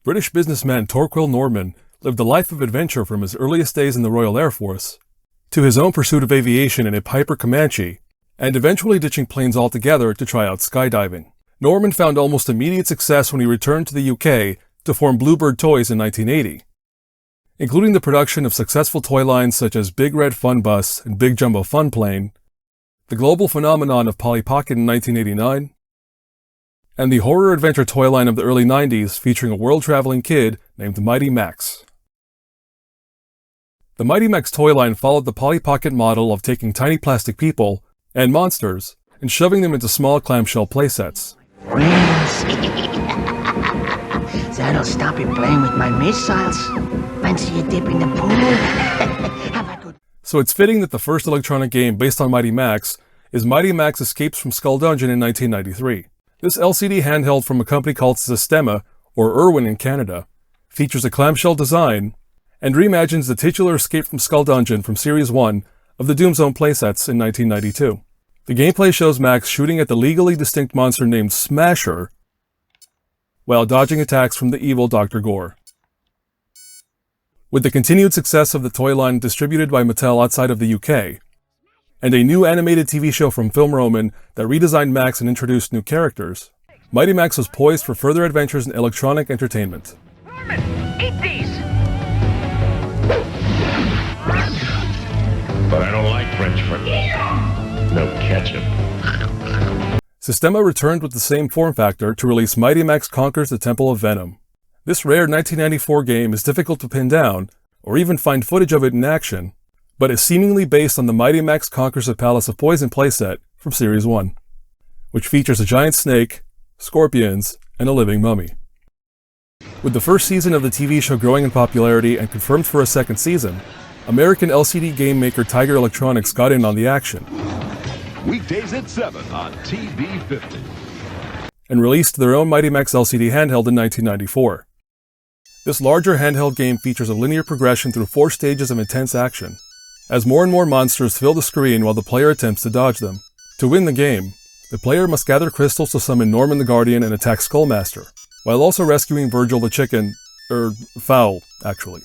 British businessman Torquil Norman lived a life of adventure from his earliest days in the Royal Air Force to his own pursuit of aviation in a Piper Comanche, and eventually ditching planes altogether to try out skydiving. Norman found almost immediate success when he returned to the UK to form Bluebird Toys in 1980, including the production of successful toy lines such as Big Red Fun Bus and Big Jumbo Fun Plane, the global phenomenon of Polly Pocket in 1989, and the horror-adventure toy line of the early 90s featuring a world-traveling kid named Mighty Max. The Mighty Max toy line followed the Polly Pocket model of taking tiny plastic people and monsters and shoving them into small clamshell playsets. That'll stop you playing with my missiles. Fancy you dipping the pool? Have a good... So it's fitting that the first electronic game based on Mighty Max is Mighty Max Escapes from Skull Dungeon in 1993. This LCD handheld from a company called Sistema, or Irwin in Canada, features a clamshell design and reimagines the titular Escape from Skull Dungeon from Series 1 of the Doom Zone playsets in 1992. The gameplay shows Max shooting at the legally distinct monster named Smasher while dodging attacks from the evil Dr. Gore. With the continued success of the toy line distributed by Mattel outside of the UK, and a new animated TV show from Film Roman that redesigned Max and introduced new characters, Mighty Max was poised for further adventures in electronic entertainment. Norman, eat these! But I don't like French fries. No ketchup. Sistema returned with the same form factor to release Mighty Max Conquers the Temple of Venom. This rare 1994 game is difficult to pin down, or even find footage of it in action, but is seemingly based on the Mighty Max Conquers the Palace of Poison playset from Series 1, which features a giant snake, scorpions, and a living mummy. With the first season of the TV show growing in popularity and confirmed for a second season, American LCD game maker Tiger Electronics got in on the action. Weekdays at 7 on TB50. And released their own Mighty Max LCD handheld in 1994. This larger handheld game features a linear progression through 4 stages of intense action, as more and more monsters fill the screen while the player attempts to dodge them. To win the game, the player must gather crystals to summon Norman the Guardian and attack Skullmaster, while also rescuing Virgil the chicken, fowl, actually.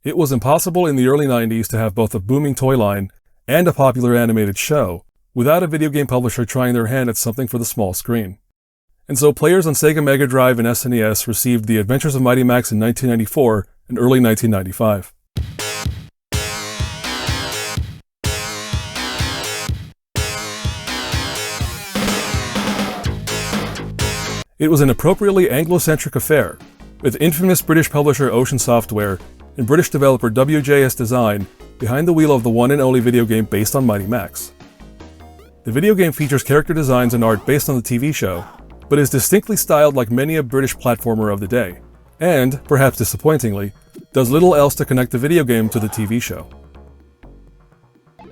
It was impossible in the early 90s to have both a booming toy line and a popular animated show without a video game publisher trying their hand at something for the small screen. And so players on Sega Mega Drive and SNES received The Adventures of Mighty Max in 1994 and early 1995. It was an appropriately Anglo-centric affair, with infamous British publisher Ocean Software and British developer WJS Design behind the wheel of the one and only video game based on Mighty Max. The video game features character designs and art based on the TV show, but is distinctly styled like many a British platformer of the day, and, perhaps disappointingly, does little else to connect the video game to the TV show.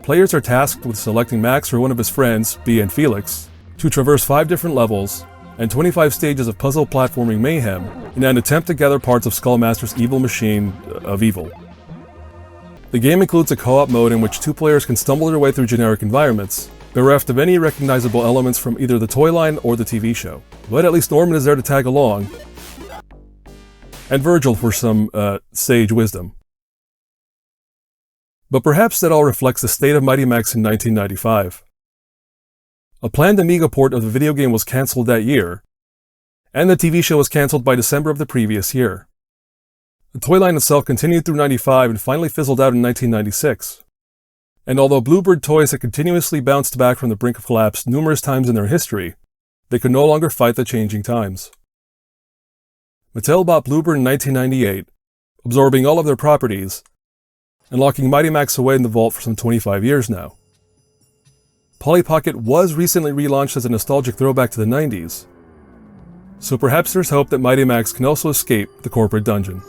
Players are tasked with selecting Max or one of his friends, B and Felix, to traverse 5 different levels and 25 stages of puzzle platforming mayhem in an attempt to gather parts of Skullmaster's evil machine of evil. The game includes a co-op mode in which 2 players can stumble their way through generic environments, bereft of any recognizable elements from either the toy line or the TV show. But at least Norman is there to tag along, and Virgil for some, sage wisdom. But perhaps that all reflects the state of Mighty Max in 1995. A planned Amiga port of the video game was cancelled that year, and the TV show was cancelled by December of the previous year. The toy line itself continued through 95 and finally fizzled out in 1996. And although Bluebird Toys had continuously bounced back from the brink of collapse numerous times in their history, they could no longer fight the changing times. Mattel bought Bluebird in 1998, absorbing all of their properties, and locking Mighty Max away in the vault for some 25 years now. Polly Pocket was recently relaunched as a nostalgic throwback to the 90s, so perhaps there's hope that Mighty Max can also escape the corporate dungeon.